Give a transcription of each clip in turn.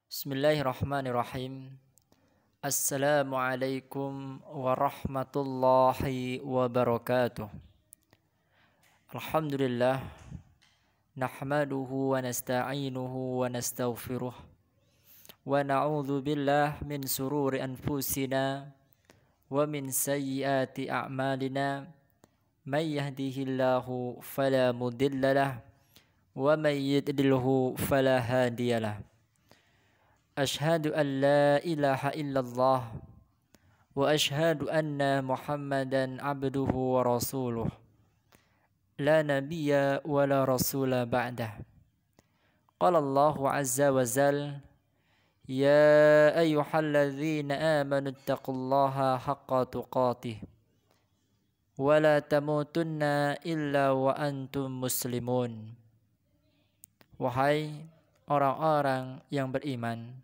Bismillahirrahmanirrahim. Assalamualaikum warahmatullahi wabarakatuh. Alhamdulillah. Nahmaduhu wa nasta'inuhu wa nastaghfiruh. Wa na'udzu billah min sururi anfusina wa min sayyiati a'malina. May yahdihillahu fala mudhillalah wa may yudlilhu fala hadiyalah. Ashhadu an la ilaha illallah wa ashhadu anna Muhammadan abduhu wa rasuluh. La nabiyya wa la rasula ba'dah. Qala Allahu azza wa zal, ya ayyuhalladzina amanu taqullaha haqqa tuqatih wa la tamutunna illa wa antum muslimun. Wahai orang-orang yang beriman,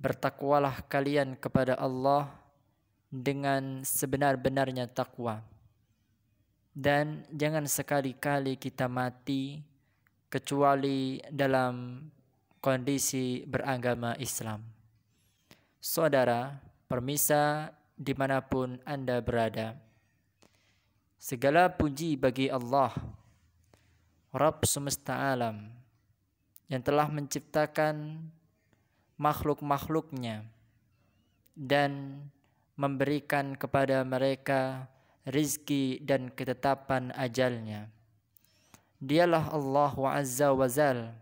bertakwalah kalian kepada Allah dengan sebenar-benarnya takwa. Dan jangan sekali-kali kita mati kecuali dalam kondisi beragama Islam. Saudara, permisa dimanapun Anda berada, segala puji bagi Allah, Rabb semesta alam, yang telah menciptakan makhluk-makhluknya dan memberikan kepada mereka rizki dan ketetapan ajalnya. Dialah Allah Azza wa Jal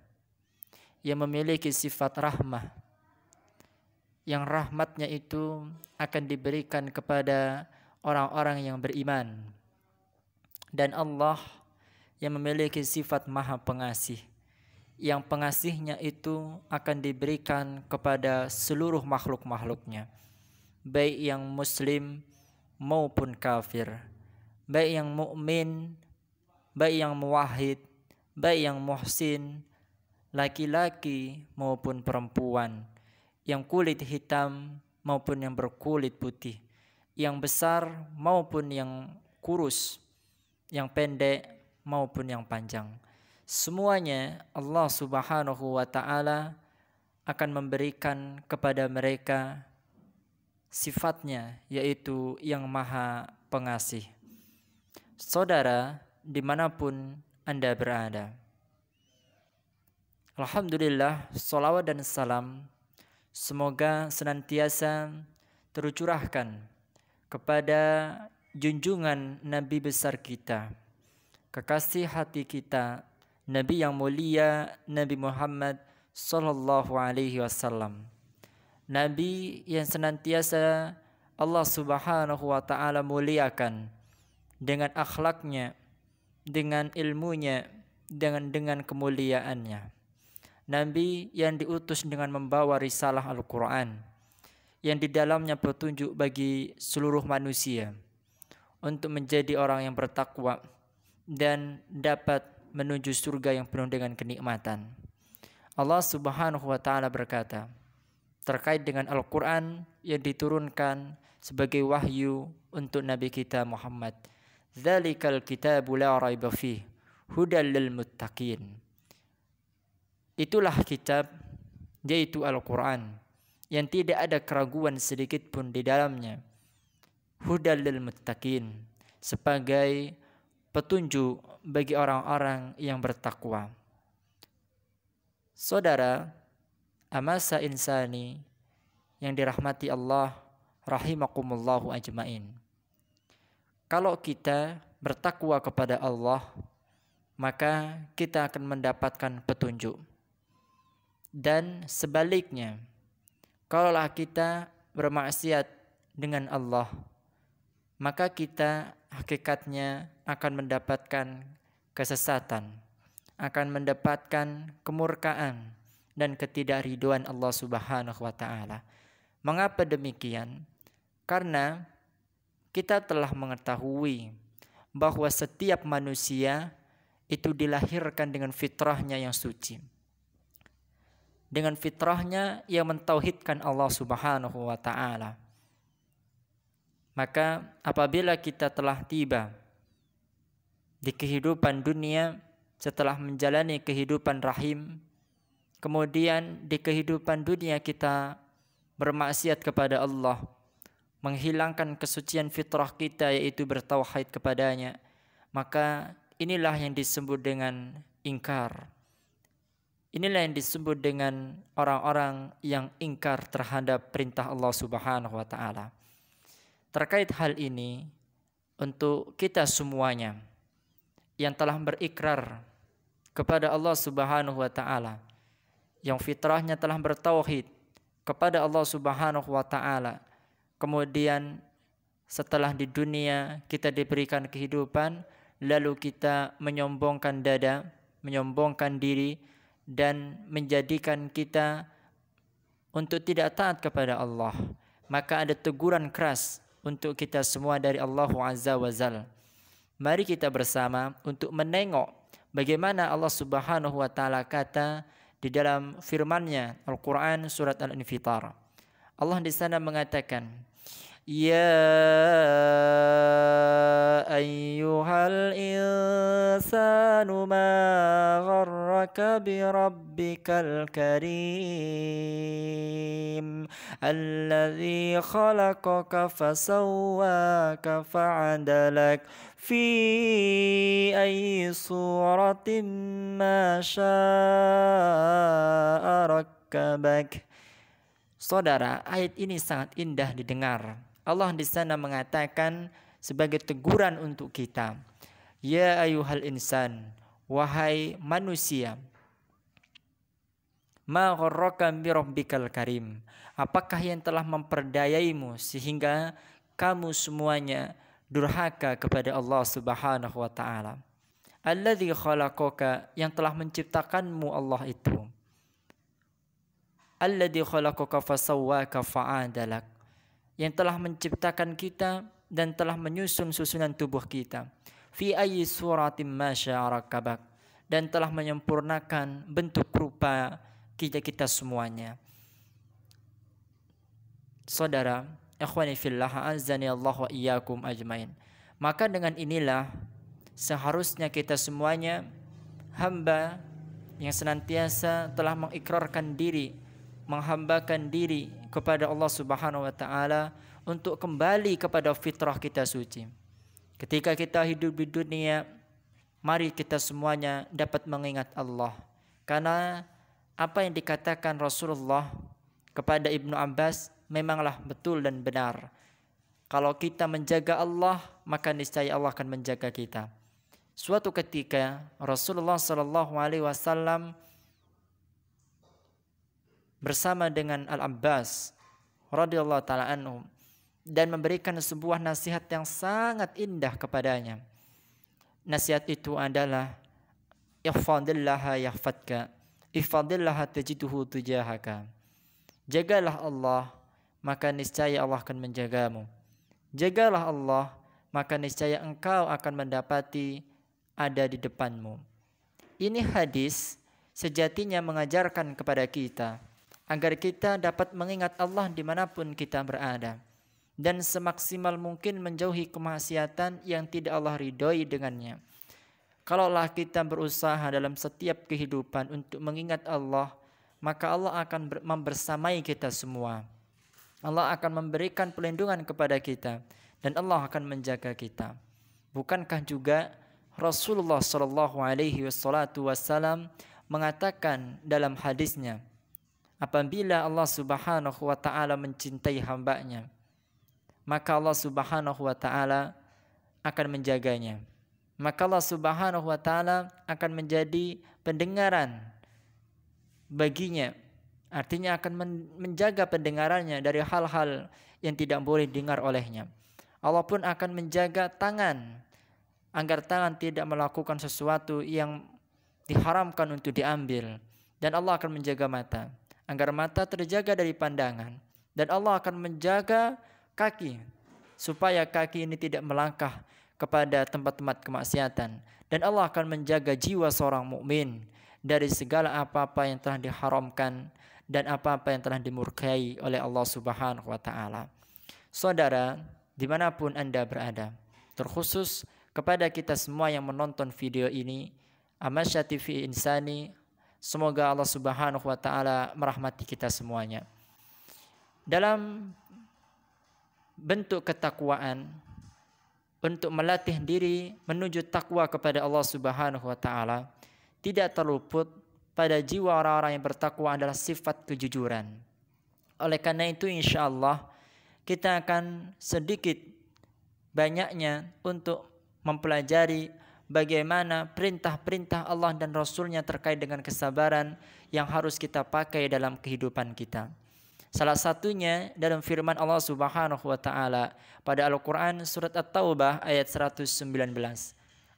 yang memiliki sifat rahmah, yang rahmatnya itu akan diberikan kepada orang-orang yang beriman. Dan Allah yang memiliki sifat maha pengasih, yang pengasihnya itu akan diberikan kepada seluruh makhluk-makhluknya, baik yang muslim maupun kafir, baik yang mukmin, baik yang muwahhid, baik yang muhsin, laki-laki maupun perempuan, yang kulit hitam maupun yang berkulit putih, yang besar maupun yang kurus, yang pendek maupun yang panjang. Semuanya Allah Subhanahu wa ta'ala akan memberikan kepada mereka sifatnya, yaitu yang maha pengasih. Saudara, dimanapun Anda berada, alhamdulillah, salawat dan salam semoga senantiasa tercurahkan kepada junjungan Nabi besar kita, kekasih hati kita, Nabi yang mulia, Nabi Muhammad sallallahu alaihi wasallam. Nabi yang senantiasa Allah Subhanahu wa ta'ala muliakan dengan akhlaknya, dengan ilmunya, dengan kemuliaannya. Nabi yang diutus dengan membawa risalah Al-Quran, yang di dalamnya petunjuk bagi seluruh manusia untuk menjadi orang yang bertakwa dan dapat menuju surga yang penuh dengan kenikmatan. Allah Subhanahu wa ta'ala berkata terkait dengan Al-Quran yang diturunkan sebagai wahyu untuk Nabi kita Muhammad, Dzalikal kitabu la raiba fih hudal lil muttaqin. Itulah kitab, yaitu Al-Quran, yang tidak ada keraguan sedikit pun di dalamnya, hudal lil muttaqin, sebagai petunjuk bagi orang-orang yang bertakwa. Saudara, amasa insani yang dirahmati Allah rahimakumullahu ajmain. Kalau kita bertakwa kepada Allah, maka kita akan mendapatkan petunjuk. Dan sebaliknya, kalaulah kita bermaksiat dengan Allah, maka kita hakikatnya akan mendapatkan kesesatan, akan mendapatkan kemurkaan dan ketidakridhoan Allah Subhanahu wa ta'ala. Mengapa demikian? Karena kita telah mengetahui bahwa setiap manusia itu dilahirkan dengan fitrahnya yang suci, dengan fitrahnya yang mentauhidkan Allah Subhanahu wa ta'ala. Maka apabila kita telah tiba di kehidupan dunia setelah menjalani kehidupan rahim, kemudian di kehidupan dunia kita bermaksiat kepada Allah, menghilangkan kesucian fitrah kita yaitu bertauhid kepadanya, maka inilah yang disebut dengan ingkar. Inilah yang disebut dengan orang-orang yang ingkar terhadap perintah Allah Subhanahu wa taala. Terkait hal ini, untuk kita semuanya yang telah berikrar kepada Allah Subhanahu wa taala, yang fitrahnya telah bertauhid kepada Allah Subhanahu wa taala, kemudian setelah di dunia kita diberikan kehidupan, lalu kita menyombongkan dada, menyombongkan diri, dan menjadikan kita untuk tidak taat kepada Allah, maka ada teguran keras untuk kita semua dari Allah Azza wa Jalla. Mari kita bersama untuk menengok bagaimana Allah Subhanahu wa taala kata di dalam firman-Nya Al-Qur'an surat Al-Infitar. Allah di sana mengatakan, "Ya ayyuhal insanu ma gharraka bi rabbikal karim alladzi khalaqaka fasawwaka fa'adalak fi ayyi suratin ma syaa rakkabak." Saudara, ayat ini sangat indah didengar. Allah di sana mengatakan sebagai teguran untuk kita, "Ya ayyuhal insan, wahai manusia, ma gharraka bi rabbikal karim." Apakah yang telah memperdayaimu sehingga kamu semuanya durhaka kepada Allah Subhanahu wa taala? Alladzi khalaqaka, yang telah menciptakanmu Allah itu. Alladzi khalaqaka fasawwaka fa'adalak, yang telah menciptakan kita dan telah menyusun susunan tubuh kita. Fi ayyi suratin ma syaa rakkabak, dan telah menyempurnakan bentuk rupa kita semuanya. Saudara, ikhwani fillah, azani Allah wa iyyakum ajmain. Maka dengan inilah seharusnya kita semuanya hamba yang senantiasa telah mengikrarkan diri, menghambakan diri kepada Allah Subhanahu wa taala untuk kembali kepada fitrah kita suci. Ketika kita hidup di dunia, mari kita semuanya dapat mengingat Allah. Karena apa yang dikatakan Rasulullah kepada Ibnu Abbas memanglah betul dan benar. Kalau kita menjaga Allah, maka niscaya Allah akan menjaga kita. Suatu ketika Rasulullah sallallahu alaihi wasallam bersama dengan Al-Abbas radhiyallahu taala anhu dan memberikan sebuah nasihat yang sangat indah kepadanya. Nasihat itu adalah ihfadillaha yahfadka, ihfadillaha tajiduhu tujahaka. Jagalah Allah, maka niscaya Allah akan menjagamu. Jagalah Allah, maka niscaya engkau akan mendapati ada di depanmu. Ini hadis sejatinya mengajarkan kepada kita agar kita dapat mengingat Allah dimanapun kita berada, dan semaksimal mungkin menjauhi kemaksiatan yang tidak Allah ridhoi dengannya. Kalaulah kita berusaha dalam setiap kehidupan untuk mengingat Allah, maka Allah akan membersamai kita semua. Allah akan memberikan perlindungan kepada kita, dan Allah akan menjaga kita. Bukankah juga Rasulullah sallallahu alaihi wasallam mengatakan dalam hadisnya, apabila Allah Subhanahu wa taala mencintai hambanya, maka Allah Subhanahu wa taala akan menjaganya. Maka Allah Subhanahu wa taala akan menjadi pendengaran baginya. Artinya akan menjaga pendengarannya dari hal-hal yang tidak boleh didengar olehnya. Allah pun akan menjaga tangan agar tangan tidak melakukan sesuatu yang diharamkan untuk diambil. Dan Allah akan menjaga mata agar mata terjaga dari pandangan, dan Allah akan menjaga kaki supaya kaki ini tidak melangkah kepada tempat-tempat kemaksiatan, dan Allah akan menjaga jiwa seorang mukmin dari segala apa-apa yang telah diharamkan dan apa-apa yang telah dimurkai oleh Allah Subhanahu wa taala. Saudara, dimanapun Anda berada, terkhusus kepada kita semua yang menonton video ini, Amasya TV Insani, Semoga Allah Subhanahu wa taala merahmati kita semuanya. Dalam bentuk ketakwaan, untuk melatih diri menuju takwa kepada Allah Subhanahu wa taala, tidak terluput pada jiwa orang-orang yang bertakwa adalah sifat kejujuran. Oleh karena itu insyaallah kita akan sedikit banyaknya untuk mempelajari bagaimana perintah-perintah Allah dan Rasul-Nya terkait dengan kesabaran yang harus kita pakai dalam kehidupan kita. Salah satunya dalam firman Allah Subhanahu wa taala pada Al-Qur'an surat At-Taubah ayat 119.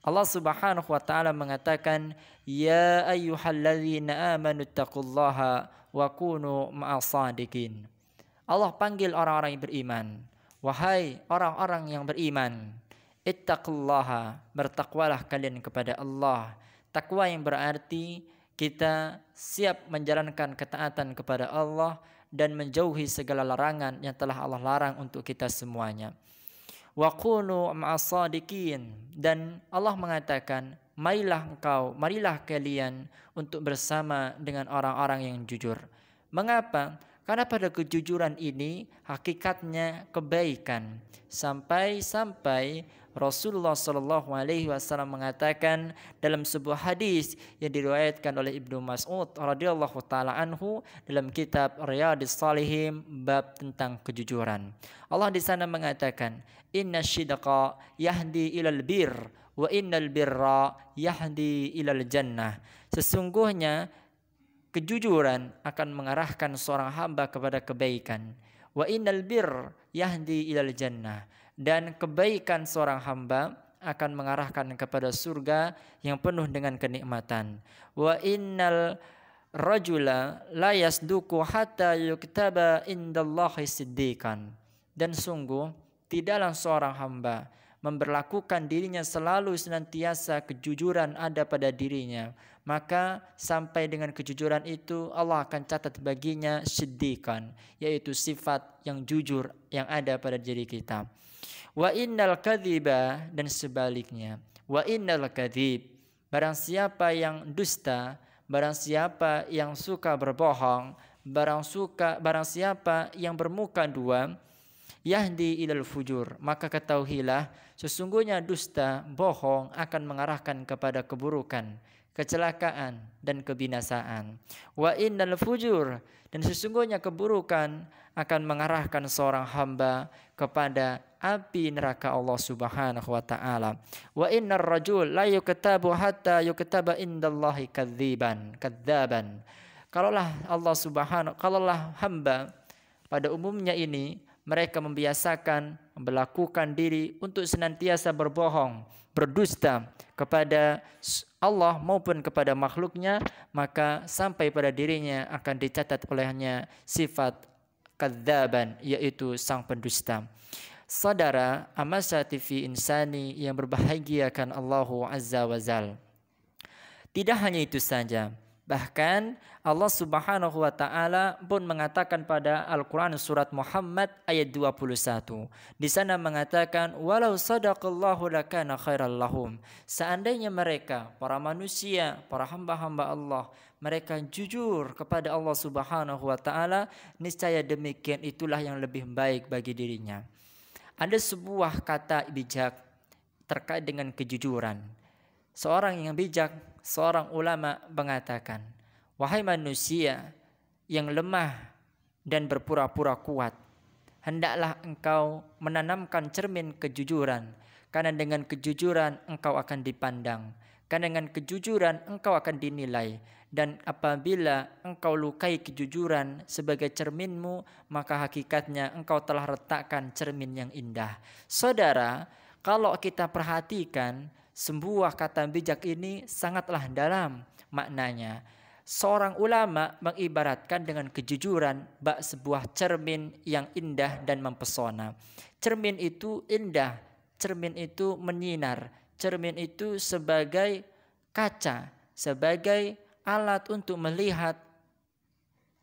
Allah Subhanahu wa taala mengatakan, "Ya ayyuhalladzina amanu taqullaha wa kunu ma'as-shadiqin." Allah panggil orang-orang yang beriman. Wahai orang-orang yang beriman, ittaqullaha, bertakwalah kalian kepada Allah. Takwa yang berarti kita siap menjalankan ketaatan kepada Allah dan menjauhi segala larangan yang telah Allah larang untuk kita semuanya. Wa kunu ma'as-shadiqin, dan Allah mengatakan, marilah kalian untuk bersama dengan orang-orang yang jujur. Mengapa? Karena pada kejujuran ini hakikatnya kebaikan. Sampai Rasulullah Shallallahu Alaihi Wasallam mengatakan dalam sebuah hadis yang diriwayatkan oleh Ibnu Mas'ud radhiyallahu taala anhu dalam kitab Riyadhus Shalihin bab tentang kejujuran. Allah di sana mengatakan, Inna syidqa yahdi ilal bir wa innal birra yahdi ilal jannah. Sesungguhnya kejujuran akan mengarahkan seorang hamba kepada kebaikan. Wa innal bir yahdi ilal jannah, dan kebaikan seorang hamba akan mengarahkan kepada surga yang penuh dengan kenikmatan. Wa innal rajula la yasduqu hatta yuktaba indallahi siddiqan, dan sungguh tidaklah seorang hamba memberlakukan dirinya selalu senantiasa kejujuran ada pada dirinya, maka sampai dengan kejujuran itu Allah akan catat baginya siddiqan, yaitu sifat yang jujur yang ada pada diri kita. Wa innal kadhiba, dan sebaliknya, wa innal kadhib, barang siapa yang dusta, barang siapa yang suka berbohong, barang siapa yang bermuka dua, yahdi ilal fujur, maka ketahuilah sesungguhnya dusta, bohong akan mengarahkan kepada keburukan, kecelakaan dan kebinasaan. Wa innal fujur, dan sesungguhnya keburukan akan mengarahkan seorang hamba kepada api neraka Allah Subhanahu wa taala. Wa innar rajul la yuktabu hatta yuktaba indallahi kadzaban. Kalaulah hamba pada umumnya ini mereka membiasakan melakukan diri untuk senantiasa berbohong, berdusta kepada Allah maupun kepada makhluknya, maka sampai pada dirinya akan dicatat olehnya sifat kadzaban, yaitu sang pendusta. Saudara amasati fi insani yang berbahagiakan Allahu Azza wa Jal. Tidak hanya itu saja, bahkan Allah Subhanahu wa taala pun mengatakan pada Al-Qur'an surat Muhammad ayat 21. Di sana mengatakan, walau sadaqallahu lakana khairal lahum. Seandainya mereka, para manusia, para hamba-hamba Allah, mereka jujur kepada Allah Subhanahu wa taala, niscaya demikian itulah yang lebih baik bagi dirinya. Ada sebuah kata bijak terkait dengan kejujuran. Seorang yang bijak, seorang ulama mengatakan, wahai manusia yang lemah dan berpura-pura kuat, hendaklah engkau menanamkan cermin kejujuran, karena dengan kejujuran engkau akan dipandang, karena dengan kejujuran engkau akan dinilai, dan apabila engkau lukai kejujuran sebagai cerminmu, maka hakikatnya engkau telah letakkan cermin yang indah. Saudara, kalau kita perhatikan sebuah kata bijak ini sangatlah dalam maknanya. Seorang ulama mengibaratkan dengan kejujuran bak sebuah cermin yang indah dan mempesona. Cermin itu indah, cermin itu menyinar, cermin itu sebagai kaca, sebagai alat untuk melihat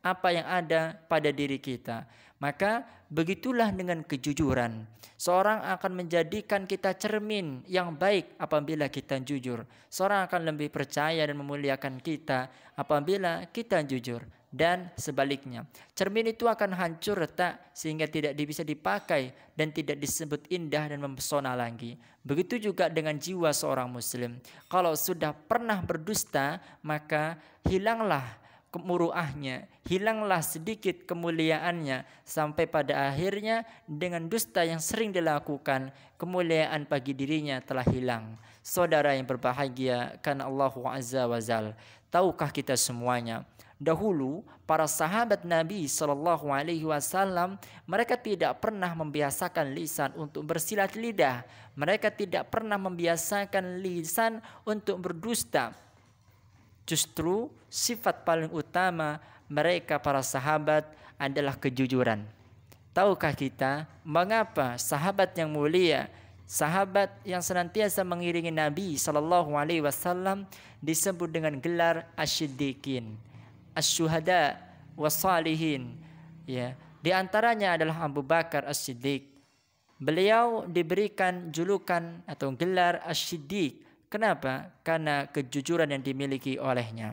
apa yang ada pada diri kita. Maka begitulah dengan kejujuran. Seorang akan menjadikan kita cermin yang baik apabila kita jujur. Seorang akan lebih percaya dan memuliakan kita apabila kita jujur. Dan sebaliknya, cermin itu akan hancur retak sehingga tidak bisa dipakai dan tidak disebut indah dan mempesona lagi. Begitu juga dengan jiwa seorang muslim. Kalau sudah pernah berdusta, maka hilanglah kemuruahnya, hilanglah sedikit kemuliaannya, sampai pada akhirnya dengan dusta yang sering dilakukan, kemuliaan bagi dirinya telah hilang. Saudara yang berbahagia, karena Allah Azza wa Jalla, tahukah kita semuanya, dahulu para sahabat Nabi Shallallahu Alaihi Wasallam mereka tidak pernah membiasakan lisan untuk bersilat lidah. Mereka tidak pernah membiasakan lisan untuk berdusta. Justru sifat paling utama mereka para sahabat adalah kejujuran. Tahukah kita mengapa sahabat yang mulia, sahabat yang senantiasa mengiringi Nabi Shallallahu Alaihi Wasallam disebut dengan gelar asy-siddiqin, asy-syuhada, was-salihin? Ya, di antaranya adalah Abu Bakar As-Siddiq. Beliau diberikan julukan atau gelar asy-siddiq. Kenapa? Karena kejujuran yang dimiliki olehnya.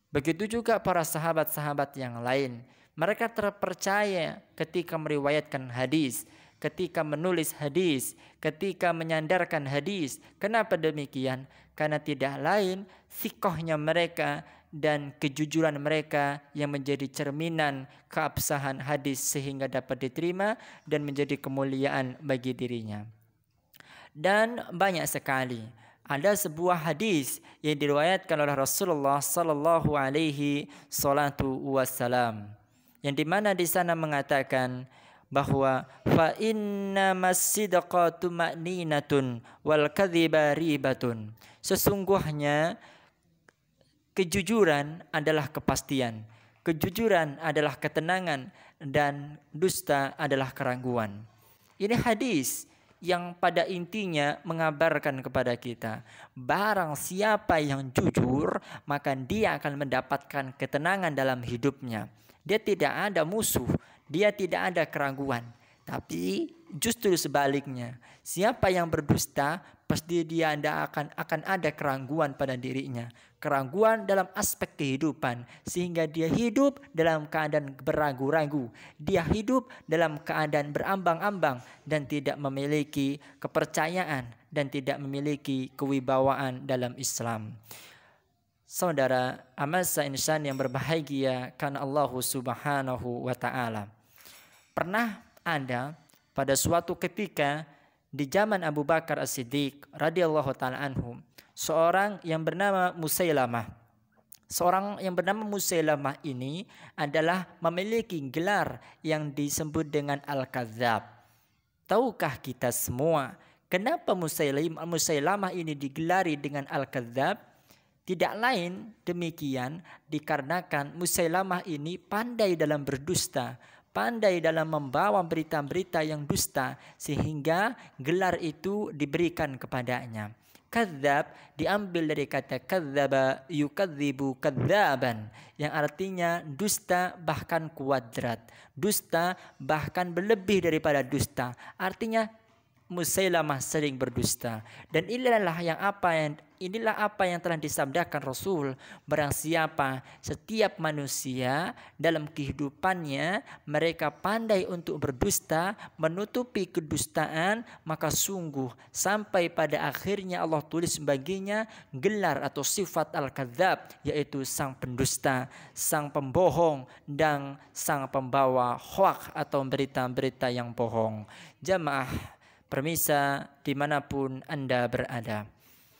Begitu juga para sahabat-sahabat yang lain. Mereka terpercaya ketika meriwayatkan hadis, ketika menulis hadis, ketika menyandarkan hadis. Kenapa demikian? Karena tidak lain thiqahnya mereka dan kejujuran mereka yang menjadi cerminan keabsahan hadis sehingga dapat diterima dan menjadi kemuliaan bagi dirinya. Dan banyak sekali ada sebuah hadis yang diriwayatkan oleh Rasulullah sallallahu alaihi wasallam, yang dimana di sana mengatakan bahwa fa inna masidqa tuma'ninatun wal kadhiba ribatun. Sesungguhnya kejujuran adalah kepastian, kejujuran adalah ketenangan, dan dusta adalah keraguan. Ini hadis yang pada intinya mengabarkan kepada kita, barang siapa yang jujur, maka dia akan mendapatkan ketenangan dalam hidupnya. Dia tidak ada musuh, dia tidak ada keraguan. Tapi justru sebaliknya, siapa yang berdusta, pasti dia akan ada keraguan pada dirinya. Keraguan dalam aspek kehidupan, sehingga dia hidup dalam keadaan beragu-ragu. Dia hidup dalam keadaan berambang-ambang dan tidak memiliki kepercayaan dan tidak memiliki kewibawaan dalam Islam. Saudara, amasa insan yang berbahagia karena Allah Subhanahu wa taala. Pernah ada pada suatu ketika di zaman Abu Bakar As-Siddiq radhiyallahu taala anhu, seorang yang bernama Musailamah. Seorang yang bernama Musailamah ini adalah memiliki gelar yang disebut dengan Al-Kadzdzab. Tahukah kita semua kenapa Musailamah ini digelari dengan Al-Kadzdzab? Tidak lain demikian dikarenakan Musailamah ini pandai dalam berdusta, pandai dalam membawa berita-berita yang dusta, sehingga gelar itu diberikan kepadanya. Kadzdzab diambil dari kata kadzdzaba yukadzibu kadzdzaban, yang artinya dusta bahkan kuadrat, dusta bahkan berlebih daripada dusta. Artinya Musailamah sering berdusta. Dan inilah apa yang telah disabdakan Rasul, barang siapa setiap manusia dalam kehidupannya mereka pandai untuk berdusta, menutupi kedustaan, maka sungguh sampai pada akhirnya Allah tulis baginya gelar atau sifat Al-Kadzdzab, yaitu sang pendusta, sang pembohong, dan sang pembawa hoaks atau berita-berita yang bohong. Jamaah permisa dimanapun Anda berada,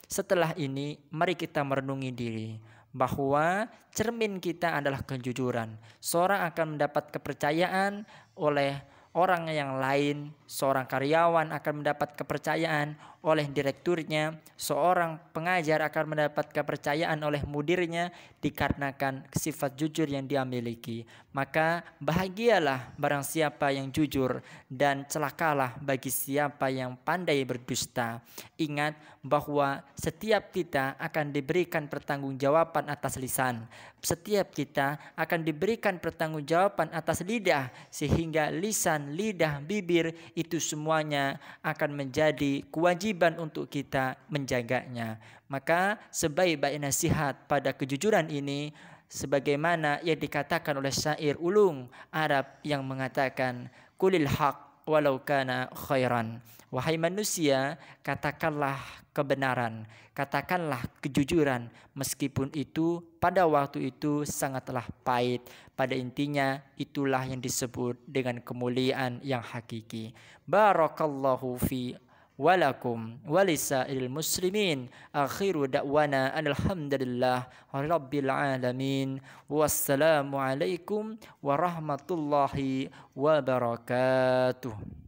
setelah ini mari kita merenungi diri bahwa cermin kita adalah kejujuran. Seorang akan mendapat kepercayaan oleh orang yang lain, seorang karyawan akan mendapat kepercayaan oleh direkturnya, seorang pengajar akan mendapat kepercayaan oleh mudirnya dikarenakan sifat jujur yang dia miliki. Maka bahagialah barang siapa yang jujur dan celakalah bagi siapa yang pandai berdusta. Ingat bahwa setiap kita akan diberikan pertanggungjawaban atas lisan. Setiap kita akan diberikan pertanggungjawaban atas lidah, sehingga lisan, lidah, bibir itu semuanya akan menjadi kewajiban untuk kita menjaganya. Maka sebaik-baik nasihat pada kejujuran ini, sebagaimana yang dikatakan oleh syair ulung Arab yang mengatakan, kulil haq walau kana khairan. Wahai manusia, katakanlah kebenaran, katakanlah kejujuran, meskipun itu pada waktu itu sangatlah pahit. Pada intinya itulah yang disebut dengan kemuliaan yang hakiki. Barakallahu fi walakum walisairil muslimin. Akhiru da'wana alhamdulillah rabbil alamin. Wassalamu alaikum warahmatullahi wabarakatuh.